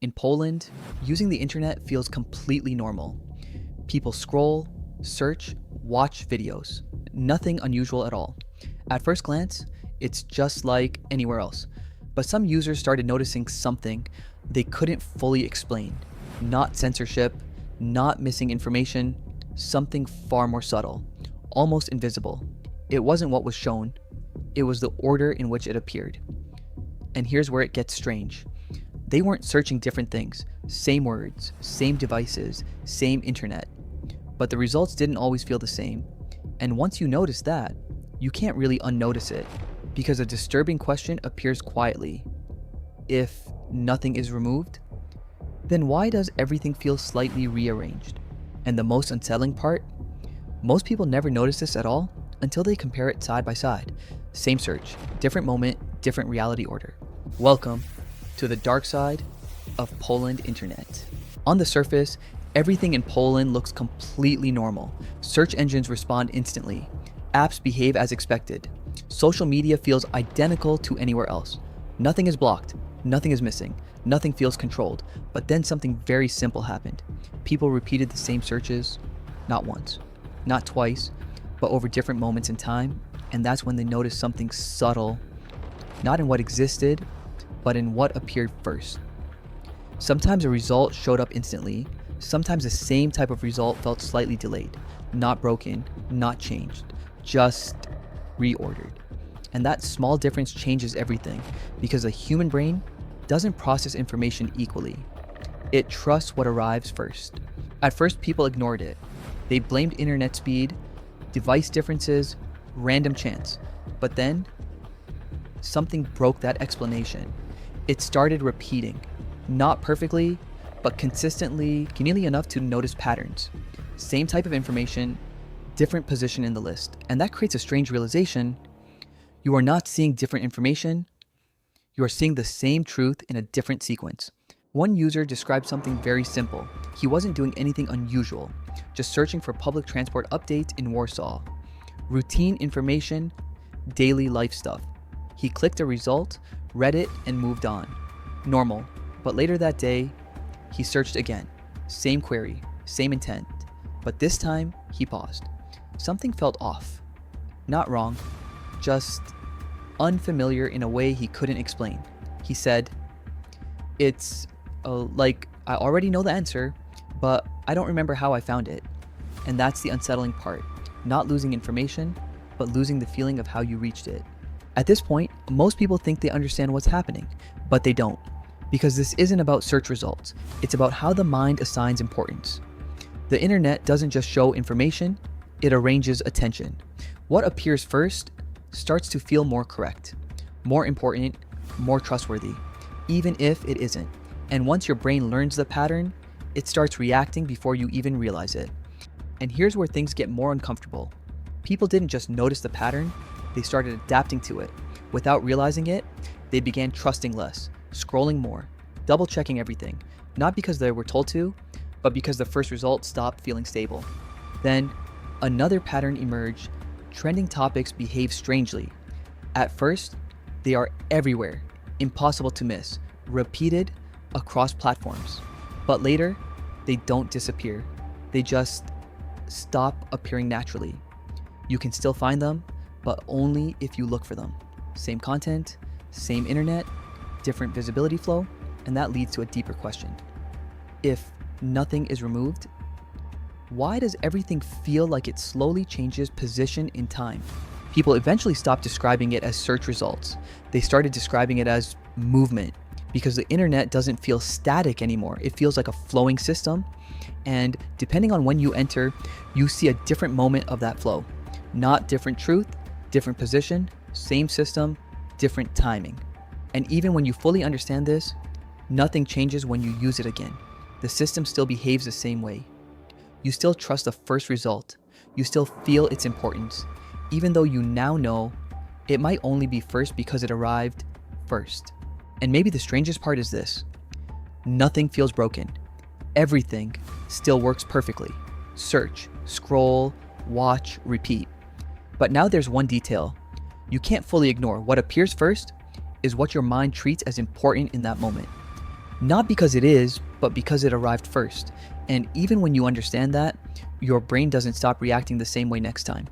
In Poland, using the internet feels completely normal. People scroll, search, watch videos. Nothing unusual at all. At first glance, it's just like anywhere else. But some users started noticing something they couldn't fully explain. Not censorship, not missing information, something far more subtle, almost invisible. It wasn't what was shown, it was the order in which it appeared. And here's where it gets strange. They weren't searching different things, same words, same devices, same internet. But the results didn't always feel the same. And once you notice that, you can't really unnotice it, because a disturbing question appears quietly. If nothing is removed, then why does everything feel slightly rearranged? And the most unsettling part? Most people never notice this at all until they compare it side by side. Same search, different moment, different reality order. Welcome to the dark side of Poland internet. On the surface, everything in Poland looks completely normal. Search engines respond instantly. Apps behave as expected. Social media feels identical to anywhere else. Nothing is blocked. Nothing is missing. Nothing feels controlled. But then something very simple happened. People repeated the same searches, not once, not twice, but over different moments in time. And that's when they noticed something subtle, not in what existed, but in what appeared first. Sometimes a result showed up instantly. Sometimes the same type of result felt slightly delayed, not broken, not changed, just reordered. And that small difference changes everything, because the human brain doesn't process information equally. It trusts what arrives first. At first, people ignored it. They blamed internet speed, device differences, random chance. But then, something broke that explanation. It started repeating, not perfectly, but consistently, nearly enough to notice patterns. Same type of information, different position in the list. And that creates a strange realization. You are not seeing different information, you are seeing the same truth in a different sequence. One user described something very simple. He wasn't doing anything unusual, just searching for public transport updates in Warsaw. Routine information, daily life stuff. He clicked a result, read it, and moved on. Normal. But later that day, he searched again. Same query, same intent. But this time, he paused. Something felt off. Not wrong, just unfamiliar in a way he couldn't explain. He said, "It's like I already know the answer, but I don't remember how I found it." And that's the unsettling part. Not losing information, but losing the feeling of how you reached it. At this point, most people think they understand what's happening, but they don't. Because this isn't about search results, it's about how the mind assigns importance. The internet doesn't just show information, it arranges attention. What appears first starts to feel more correct, more important, more trustworthy, even if it isn't. And once your brain learns the pattern, it starts reacting before you even realize it. And here's where things get more uncomfortable. People didn't just notice the pattern, they started adapting to it. Without realizing it, they began trusting less, scrolling more, double checking everything, not because they were told to, but because the first result stopped feeling stable. Then, another pattern emerged. Trending topics behave strangely. At first, they are everywhere, impossible to miss, repeated across platforms. But later, they don't disappear. They just stop appearing naturally. You can still find them, but only if you look for them. Same content, same internet, different visibility flow, and that leads to a deeper question. If nothing is removed, why does everything feel like it slowly changes position in time? People eventually stopped describing it as search results. They started describing it as movement, because the internet doesn't feel static anymore. It feels like a flowing system, and depending on when you enter, you see a different moment of that flow. Not different truth, different position, same system, different timing. And even when you fully understand this, nothing changes when you use it again. The system still behaves the same way. You still trust the first result. You still feel its importance, even though you now know it might only be first because it arrived first. And maybe the strangest part is this. Nothing feels broken. Everything still works perfectly. Search, scroll, watch, repeat. But now there's one detail you can't fully ignore. What appears first is what your mind treats as important in that moment. Not because it is, but because it arrived first. And even when you understand that, your brain doesn't stop reacting the same way next time.